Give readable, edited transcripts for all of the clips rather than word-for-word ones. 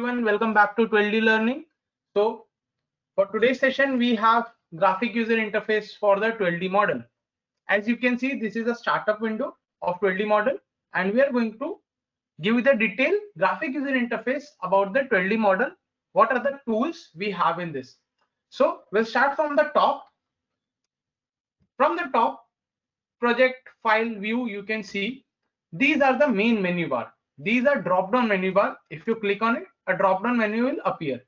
everyone, welcome back to 12D Learning. So for today's session, we have graphic user interface for the 12D model. As you can see, this is a startup window of 12D model, and we are going to give you the detailed graphic user interface about the 12D model. What are the tools we have in this? So we'll start from the top. From the top, project file view, you can see these are the main menu bar. These are drop down menu bar. If you click on it, a drop down menu will appear.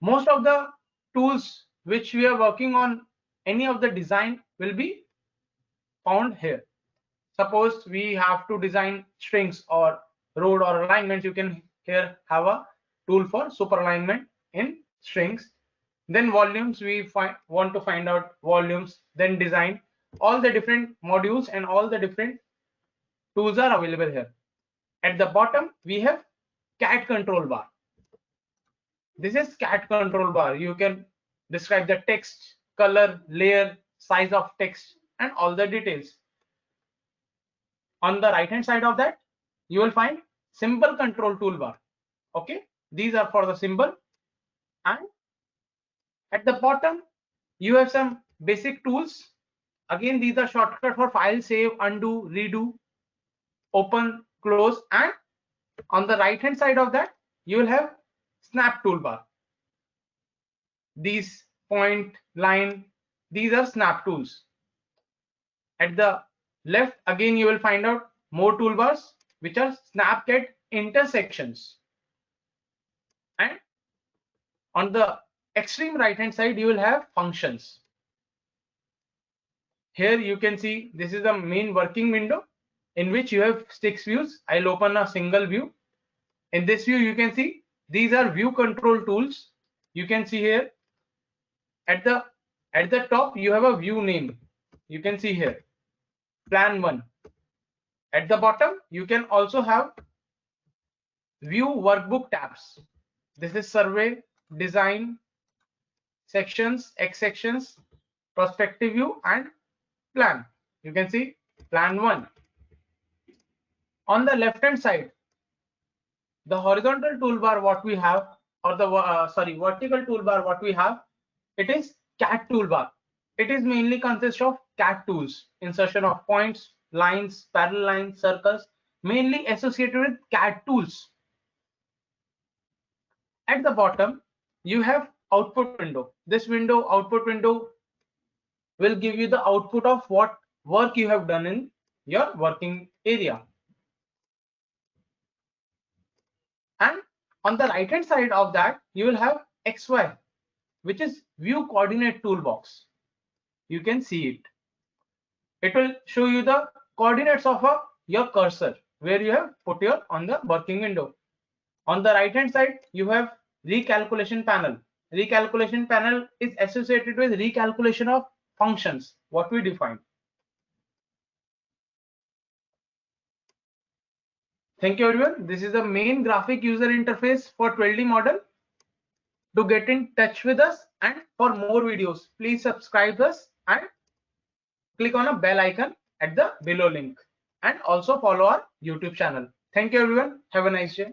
Most of the tools which we are working on, any of the design will be found here. Suppose we have to design strings or road or alignments, you can here have a tool for super alignment in strings. Then volumes, we want to find out volumes, then design. All the different modules and all the different tools are available here. At the bottom, we have cat control bar. This is cat control bar. You can describe the text, color, layer, size of text, and all the details. On the right hand side of that, you will find symbol control toolbar. Okay, these are for the symbol. And at the bottom, you have some basic tools. Again, these are shortcut for file save, undo, redo, open, close, and on the right hand side of that, you will have snap toolbar. These point, line, these are snap tools. At the left, again, you will find out more toolbars, which are snapcat intersections. And on the extreme right hand side, you will have functions. Here you can see this is the main working window in which you have 6 views. I'll open a single view. In this view, you can see these are view control tools. You can see here at the top, you have a view name. You can see here plan 1. At the bottom, you can also have view workbook tabs. This is survey, design, sections, X sections, perspective view, and plan. You can see plan 1. On the left hand side, the horizontal toolbar what we have, or the vertical toolbar what we have, it is cat toolbar. It is mainly consists of cat tools, insertion of points, lines, parallel lines, circles, mainly associated with cat tools. At the bottom, you have output window. This window, output window, will give you the output of what work you have done in your working area. And on the right hand side of that, you will have XY, which is view coordinate toolbox. You can see it. It will show you the coordinates of your cursor where you have put your on the working window. On the right hand side, you have recalculation panel. Recalculation panel is associated with recalculation of functions, what we defined. Thank you everyone. This is the main graphic user interface for 12D model. To get in touch with us and for more videos, please subscribe us and click on a bell icon at the below link, and also follow our YouTube channel. Thank you everyone. Have a nice day.